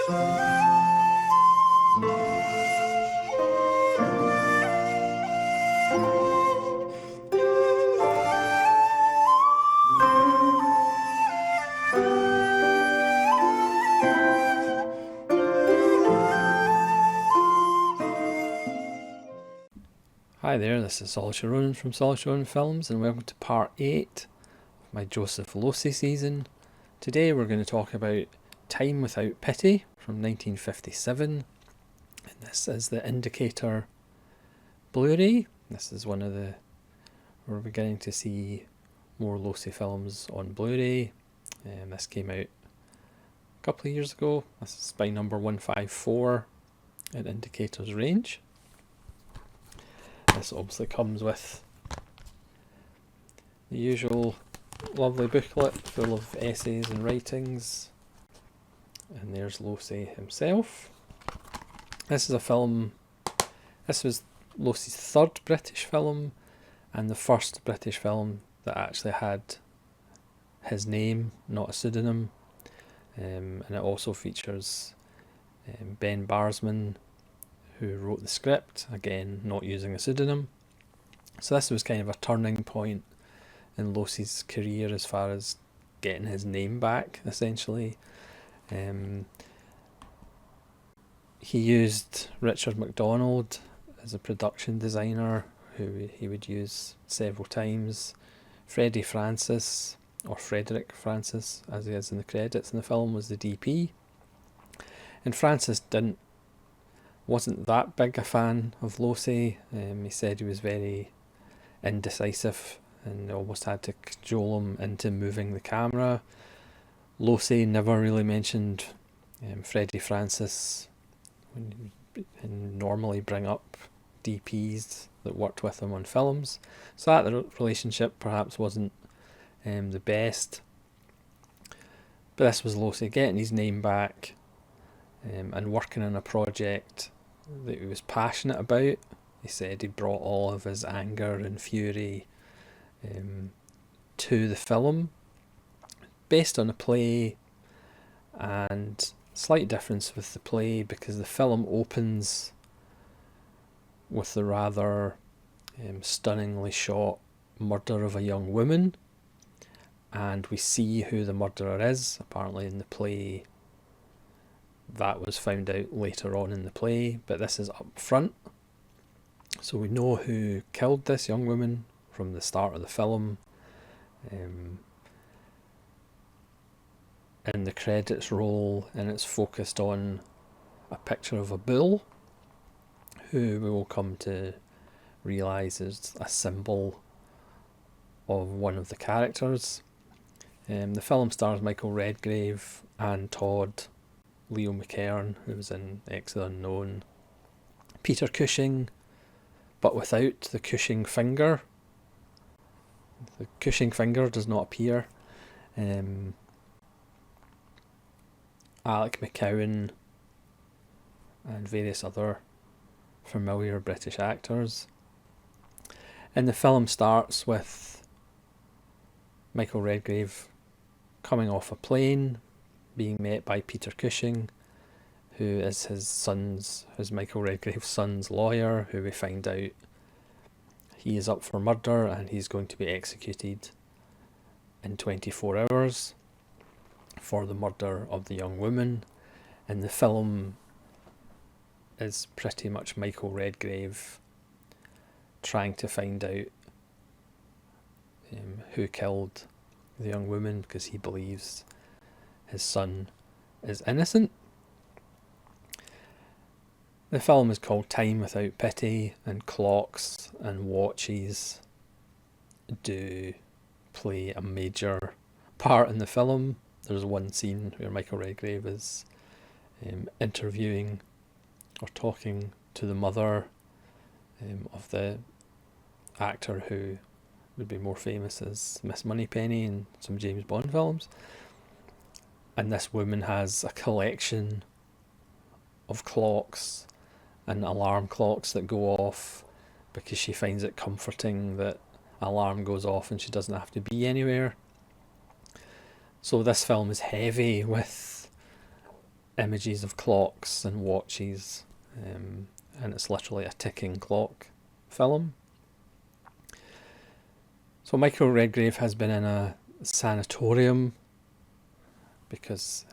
Hi there, this is Solid Sharon from Solid Sharon Films, and welcome to part 8 of my Joseph Losey season. Today we're going to talk about Time Without Pity from 1957, and this is the Indicator Blu-ray. This is we're beginning to see more Losey films on Blu-ray. This came out a couple of years ago. This is by number 154 at Indicator's range. This obviously comes with the usual lovely booklet full of essays and writings, and there's Losey himself. This was Losey's third British film and the first British film that actually had his name, not a pseudonym, and it also features Ben Barsman, who wrote the script, again not using a pseudonym. So this was kind of a turning point in Losey's career as far as getting his name back, essentially. He used Richard MacDonald as a production designer, who he would use several times. Frederick Francis, as he is in the credits in the film, was the DP. And Francis wasn't that big a fan of Losey. He said he was very indecisive and almost had to cajole him into moving the camera. Losey never really mentioned Freddie Francis when he normally bring up DPs that worked with him on films. So that relationship perhaps wasn't the best. But this was Losey getting his name back and working on a project that he was passionate about. He said he brought all of his anger and fury to the film, based on a play, and slight difference with the play because the film opens with the rather stunningly shot murder of a young woman, and we see who the murderer is. Apparently in the play that was found out later on in the play, but this is up front. So we know who killed this young woman from the start of the film. And the credits roll, and it's focused on a picture of a bull, who we will come to realise is a symbol of one of the characters. The film stars Michael Redgrave, Anne Todd, Leo McKern, who was in X the Unknown, Peter Cushing, but without the Cushing finger. The Cushing finger does not appear. Alec McCowan and various other familiar British actors. And the film starts with Michael Redgrave coming off a plane, being met by Peter Cushing, who is his Michael Redgrave's son's lawyer, who we find out he is up for murder and he's going to be executed in 24 hours for the murder of the young woman. And the film is pretty much Michael Redgrave trying to find out who killed the young woman, because he believes his son is innocent. The film is called Time Without Pity, and clocks and watches do play a major part in the film. There's one scene where Michael Redgrave is interviewing or talking to the mother of the actor who would be more famous as Miss Moneypenny in some James Bond films. And this woman has a collection of clocks and alarm clocks that go off because she finds it comforting that alarm goes off and she doesn't have to be anywhere. So this film is heavy with images of clocks and watches, and it's literally a ticking clock film. So Michael Redgrave has been in a sanatorium because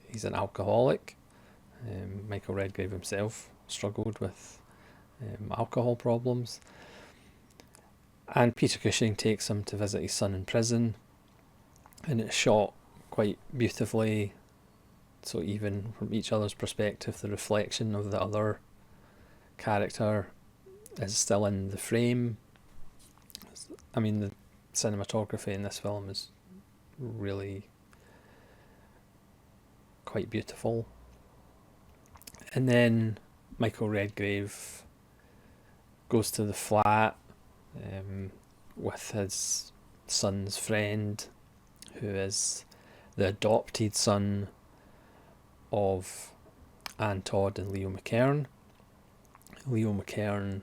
he's an alcoholic. Michael Redgrave himself struggled with alcohol problems. And Peter Cushing takes him to visit his son in prison, and it's shot quite beautifully. So even from each other's perspective, the reflection of the other character is still in the frame. I mean, the cinematography in this film is really quite beautiful. And then Michael Redgrave goes to the flat with his son's friend, who is the adopted son of Anne Todd and Leo McKern. Leo McKern,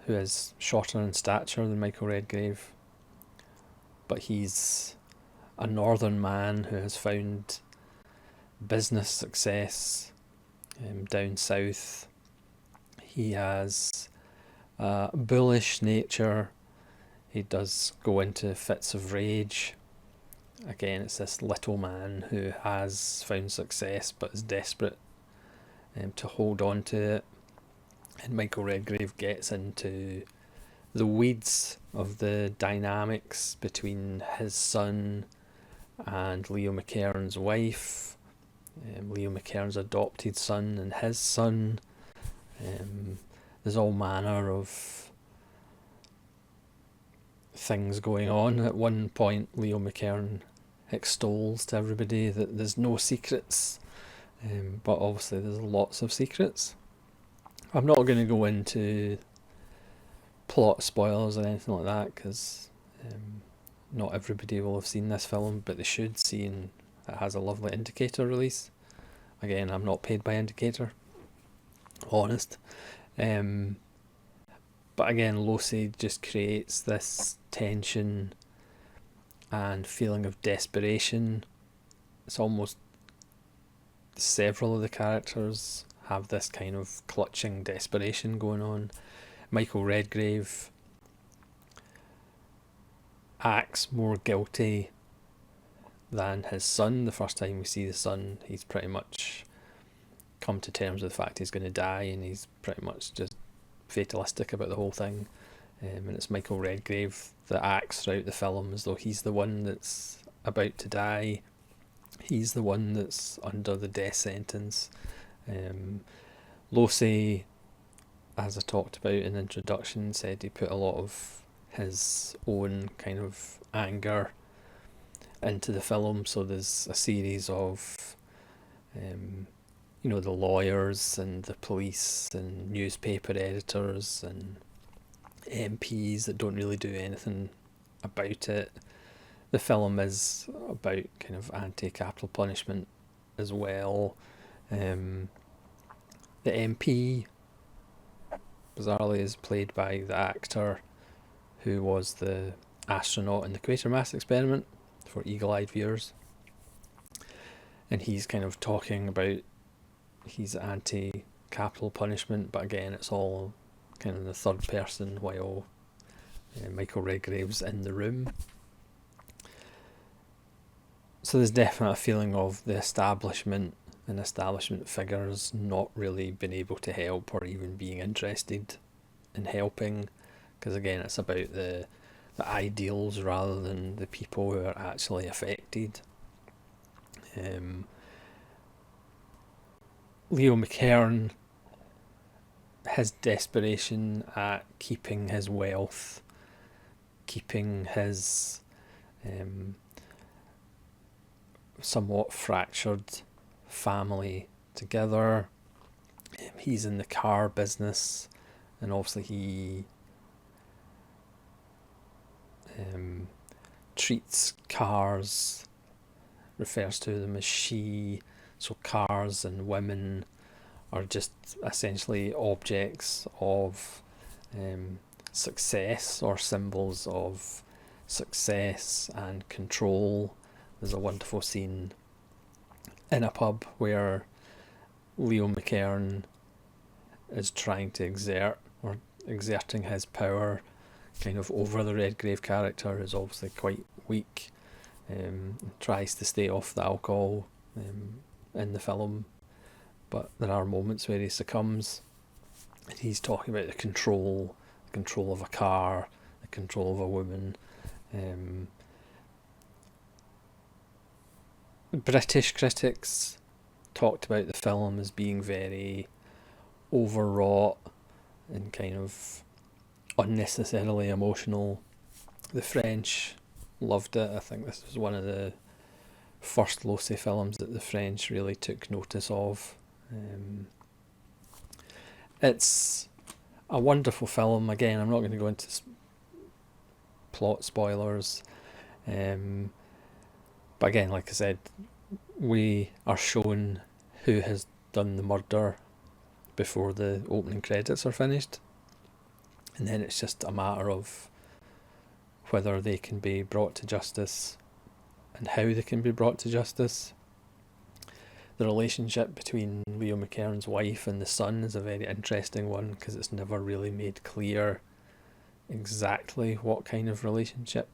who is shorter in stature than Michael Redgrave, but he's a northern man who has found business success down south. He has a bullish nature. He does go into fits of rage. Again, it's this little man who has found success but is desperate to hold on to it. And Michael Redgrave gets into the weeds of the dynamics between his son and Leo McKern's wife, Leo McKern's adopted son and his son. There's all manner of things going on. At one point, Leo McKern extols to everybody that there's no secrets, but obviously there's lots of secrets. I'm not going to go into plot spoilers or anything like that, because not everybody will have seen this film, but they should, seeing it has a lovely Indicator release. Again, I'm not paid by Indicator, honest. But again, Losey just creates this tension and feeling of desperation. It's almost several of the characters have this kind of clutching desperation going on. Michael Redgrave acts more guilty than his son. The first time we see the son, he's pretty much come to terms with the fact he's going to die, and he's pretty much just fatalistic about the whole thing. And it's Michael Redgrave that acts throughout the film as though he's the one that's about to die. He's the one that's under the death sentence. Losey, as I talked about in the introduction, said he put a lot of his own kind of anger into the film. So there's a series of the lawyers and the police and newspaper editors and MPs that don't really do anything about it. The film is about kind of anti-capital punishment as well. The MP, bizarrely, is played by the actor who was the astronaut in the Quatermass experiment for eagle-eyed viewers. And he's kind of talking about he's anti-capital punishment, but again, it's all kind of the third person while Michael Redgrave's in the room. So there's definitely a feeling of the establishment and establishment figures not really being able to help or even being interested in helping, because again, it's about the ideals rather than the people who are actually affected. Leo McKern, his desperation at keeping his wealth, keeping his somewhat fractured family together. He's in the car business, and obviously he treats cars, refers to them as she. So cars and women are just essentially objects of success, or symbols of success and control. There's a wonderful scene in a pub where Leo McKern is trying to exerting his power kind of over the Redgrave character, who's obviously quite weak, tries to stay off the alcohol in the film, but there are moments where he succumbs. He's talking about the control of a car, the control of a woman. British critics talked about the film as being very overwrought and kind of unnecessarily emotional. The French loved it. I think this was one of the first Losey films that the French really took notice of. It's a wonderful film. Again, I'm not going to go into plot spoilers. But again, like I said, we are shown who has done the murder before the opening credits are finished. And then it's just a matter of whether they can be brought to justice and how they can be brought to justice. The relationship between Leo McKern's wife and the son is a very interesting one, because it's never really made clear exactly what kind of relationship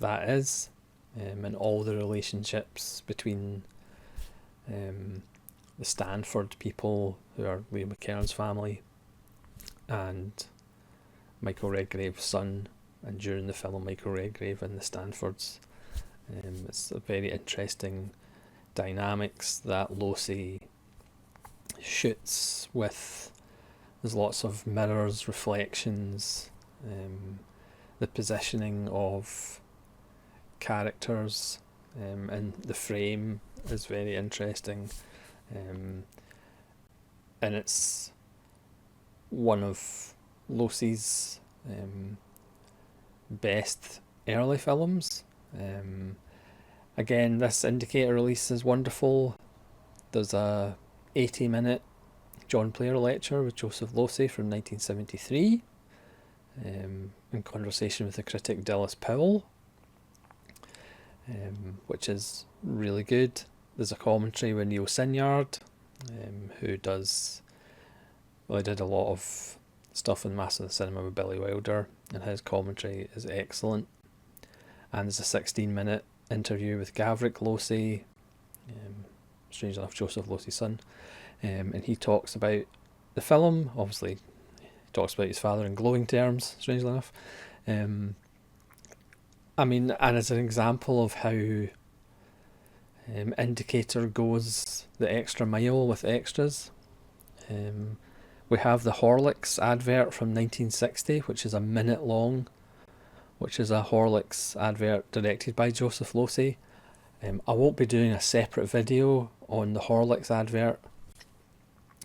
that is. And all the relationships between the Stanford people, who are Leo McKern's family, and Michael Redgrave's son, and during the film Michael Redgrave and the Stanfords. It's a very interesting dynamics that Losey shoots with. There's lots of mirrors, reflections, the positioning of characters, and the frame is very interesting, and it's one of Losey's best early films. Again, this Indicator release is wonderful. There's a 80-minute John Player lecture with Joseph Losey from 1973, in conversation with the critic Dilys Powell, which is really good. There's a commentary with Neil Sinyard, who did a lot of stuff in Master of the Cinema with Billy Wilder, and his commentary is excellent. And there's a 16-minute interview with Gavrik Losey, strange enough Joseph Losey's son, and he talks about the film. Obviously, he talks about his father in glowing terms, strangely enough. I mean, and as an example of how Indicator goes the extra mile with extras, we have the Horlicks advert from 1960, which is a minute long, which is a Horlicks advert directed by Joseph Losey. I won't be doing a separate video on the Horlicks advert,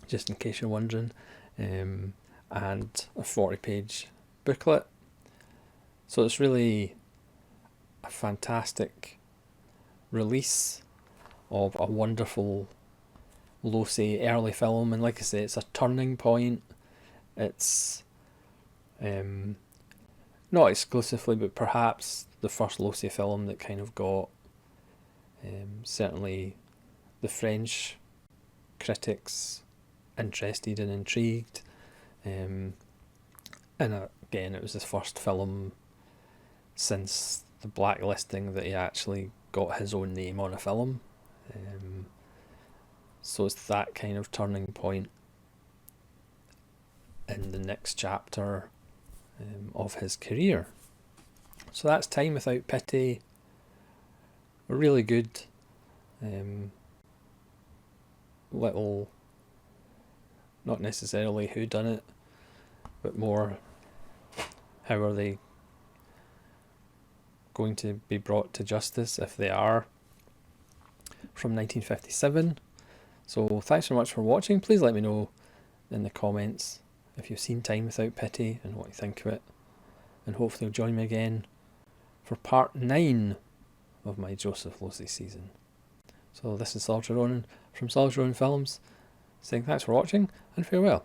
just in case you're wondering, and a 40-page booklet. So it's really a fantastic release of a wonderful Losey early film, and like I say, it's a turning point. It's not exclusively, but perhaps the first Losey film that kind of got certainly the French critics interested and intrigued. And again, it was his first film since the blacklisting that he actually got his own name on a film. So it's that kind of turning point in the next chapter of his career. So that's Time Without Pity. A really good little, not necessarily whodunit, but more how are they going to be brought to justice if they are, from 1957. So thanks so much for watching. Please let me know in the comments if you've seen Time Without Pity and what you think of it, and hopefully you'll join me again for part 9 of my Joseph Losey season. So this is Soldier Ronan from Soldier Ronan Films, saying thanks for watching and farewell.